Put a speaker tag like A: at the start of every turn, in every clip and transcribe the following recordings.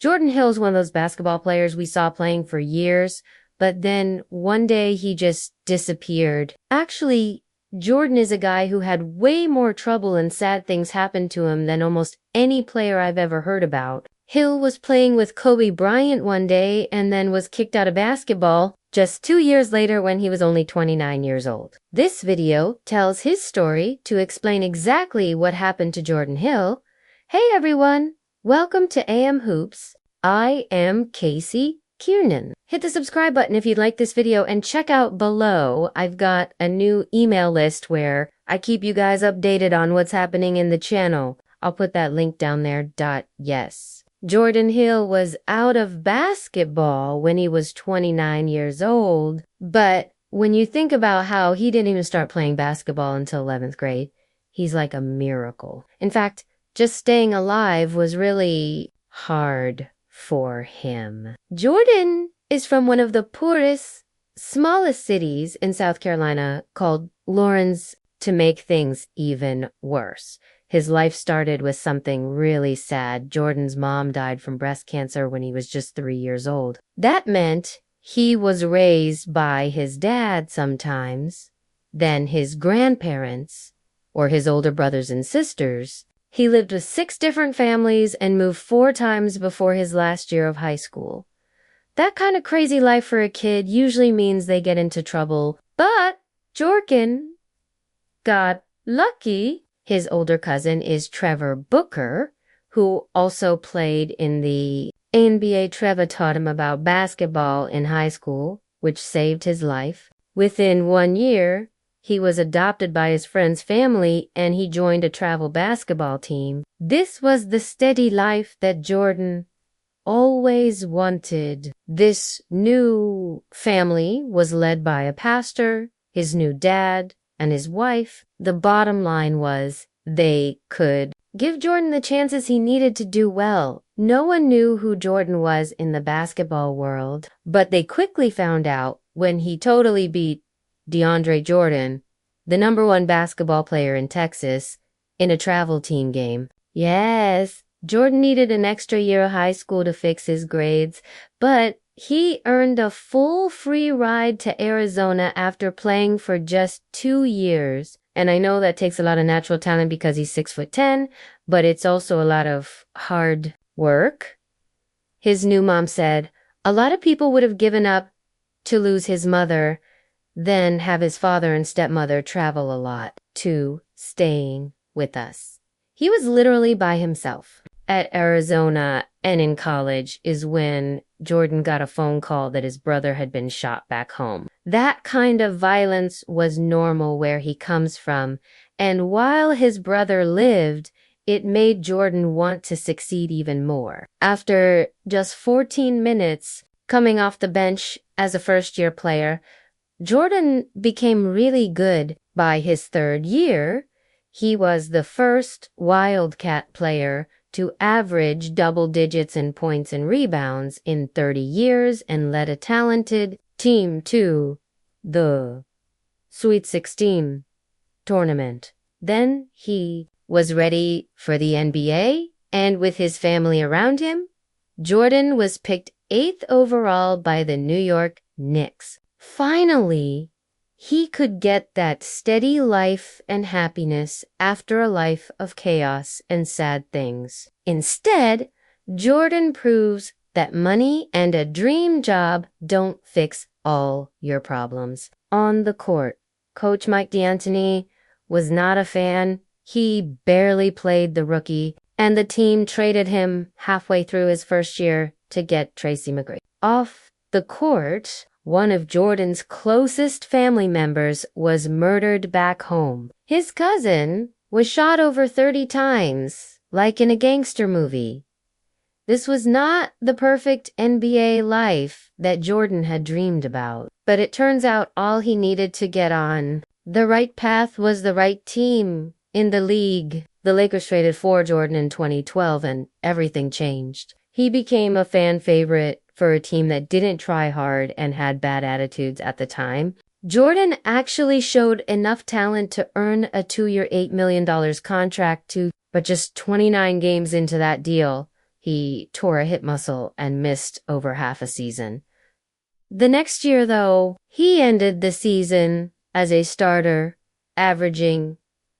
A: Jordan Hill's one of those basketball players we saw playing for years, but then one day he just disappeared. Actually, Jordan is a guy who had way more trouble and sad things happen to him than almost any player I've ever heard about. Hill was playing with Kobe Bryant one day and then was kicked out of basketball just 2 years later when he was only 29 years old. This video tells his story to explain exactly what happened to Jordan Hill. Hey everyone, welcome to AM Hoops. I am Casey Kiernan. Hit the subscribe button if you'd like this video and check out below. I've got a new email list where I keep you guys updated on what's happening in the channel. I'll put that link down there. Yes. Jordan Hill was out of basketball when he was 29 years old, but when you think about how he didn't even start playing basketball until 11th grade, he's like a miracle. In fact, just staying alive was really hard for him. Jordan is from one of the poorest, smallest cities in South Carolina called Lawrence. To make things even worse, his life started with something really sad. Jordan's mom died from breast cancer when he was just 3 years old. That meant he was raised by his dad sometimes, then his grandparents, or his older brothers and sisters. He lived with 6 different families and moved 4 times before his last year of high school. That kind of crazy life for a kid usually means they get into trouble, but Jordan got lucky. His older cousin is Trevor Booker, who also played in the NBA. Trevor taught him about basketball in high school, which saved his life. Within 1 year, he was adopted by his friend's family and he joined a travel basketball team. This was the steady life that Jordan always wanted. This new family was led by a pastor, his new dad, and his wife. The bottom line was they could give Jordan the chances he needed to do well. No one knew who Jordan was in the basketball world, but they quickly found out when he totally beat DeAndre Jordan, the #1 basketball player in Texas, in a travel team game. Yes, Jordan needed an extra year of high school to fix his grades, but he earned a full free ride to Arizona after playing for just 2 years. And I know that takes a lot of natural talent because he's 6'10", but it's also a lot of hard work. His new mom said, a lot of people would have given up to lose his mother, then have his father and stepmother travel a lot to staying with us. He was literally by himself. At Arizona and in college is when Jordan got a phone call that his brother had been shot back home. That kind of violence was normal where he comes from, and while his brother lived, it made Jordan want to succeed even more. After just 14 minutes coming off the bench as a first-year player, Jordan became really good. By his 3rd year, he was the first Wildcat player to average double digits in points and rebounds in 30 years and led a talented team to the Sweet 16 tournament. Then he was ready for the NBA, and with his family around him, Jordan was picked 8th overall by the New York Knicks. Finally, he could get that steady life and happiness after a life of chaos and sad things. Instead, Jordan proves that money and a dream job don't fix all your problems. On the court, Coach Mike D'Antoni was not a fan. He barely played the rookie, and the team traded him halfway through his first year to get Tracy McGrady. Off the court, one of Jordan's closest family members was murdered back home. His cousin was shot over 30 times, like in a gangster movie. This was not the perfect NBA life that Jordan had dreamed about, but it turns out all he needed to get on the right path was the right team in the league. The Lakers traded for Jordan in 2012 and everything changed. He became a fan favorite for a team that didn't try hard and had bad attitudes at the time. Jordan actually showed enough talent to earn a 2-year, $8 million contract but just 29 games into that deal, he he tore a hip muscle and missed over half a season. The next year, though, he ended the season as a starter, averaging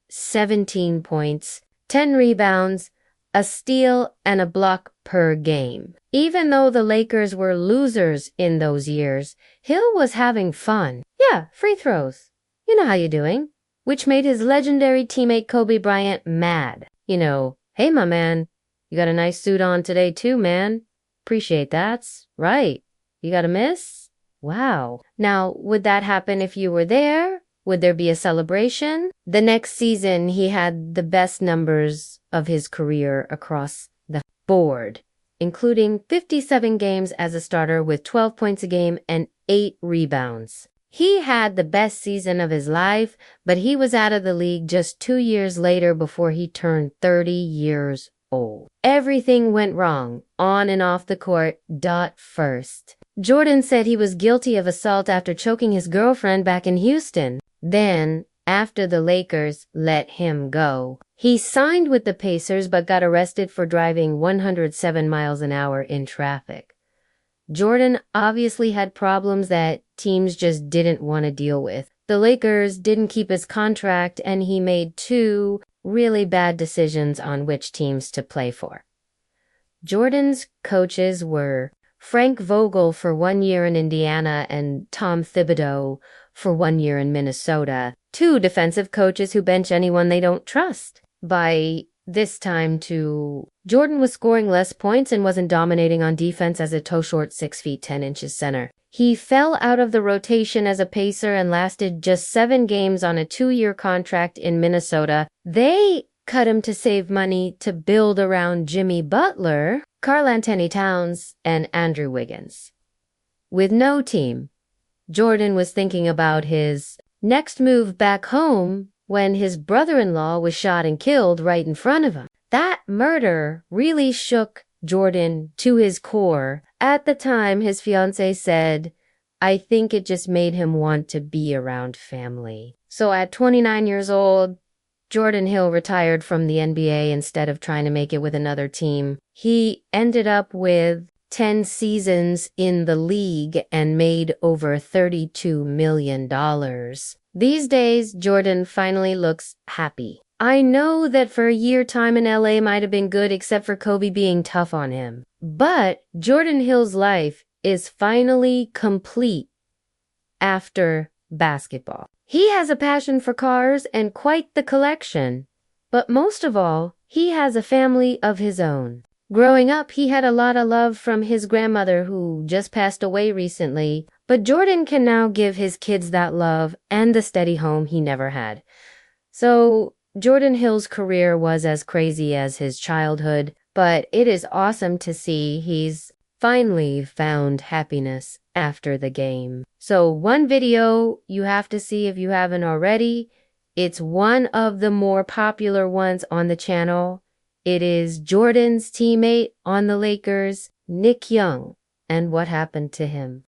A: 17 points, 10 rebounds, a steal, and a block per game. Even though the Lakers were losers in those years, Hill was having fun. Yeah, free throws. You know how you're doing. Which made his legendary teammate Kobe Bryant mad. You know, hey, my man, you got a nice suit on today too, man. Appreciate that. Right. You got a miss? Wow. Now, would that happen if you were there? Would there be a celebration? The next season, he had the best numbers of his career across the board, including 57 games as a starter with 12 points a game and 8 rebounds. He had the best season of his life, but he was out of the league just 2 years later before he turned 30 years old. Everything went wrong, on and off the court, first. Jordan said he was guilty of assault after choking his girlfriend back in Houston. Then, after the Lakers let him go, he signed with the Pacers but got arrested for driving 107 miles an hour in traffic. Jordan obviously had problems that teams just didn't want to deal with. The Lakers didn't keep his contract, and he made 2 really bad decisions on which teams to play for. Jordan's coaches were Frank Vogel for 1 year in Indiana and Tom Thibodeau for 1 year in Minnesota, 2 defensive coaches who bench anyone they don't trust. By this time, too, Jordan was scoring less points and wasn't dominating on defense as a toe-short 6 feet 10 inches center. He fell out of the rotation as a Pacer and lasted just 7 games on a 2-year contract in Minnesota. They cut him to save money to build around Jimmy Butler, Karl-Anthony Towns, and Andrew Wiggins. With no team, Jordan was thinking about his next move back home when his brother-in-law was shot and killed right in front of him. That murder really shook Jordan to his core. At the time, his fiancée said, "I think it just made him want to be around family." So at 29 years old, Jordan Hill retired from the NBA instead of trying to make it with another team. He ended up with 10 seasons in the league and made over $32 million. These days, Jordan finally looks happy. I know that for a year time in LA might have been good except for Kobe being tough on him. But Jordan Hill's life is finally complete after basketball. He has a passion for cars and quite the collection. But most of all, he has a family of his own. Growing up, he had a lot of love from his grandmother who just passed away recently, but Jordan can now give his kids that love and the steady home he never had. So, Jordan Hill's career was as crazy as his childhood, but it is awesome to see he's finally found happiness after the game. So, one video you have to see if you haven't already. It's one of the more popular ones on the channel. It is Jordan's teammate on the Lakers, Nick Young, and what happened to him.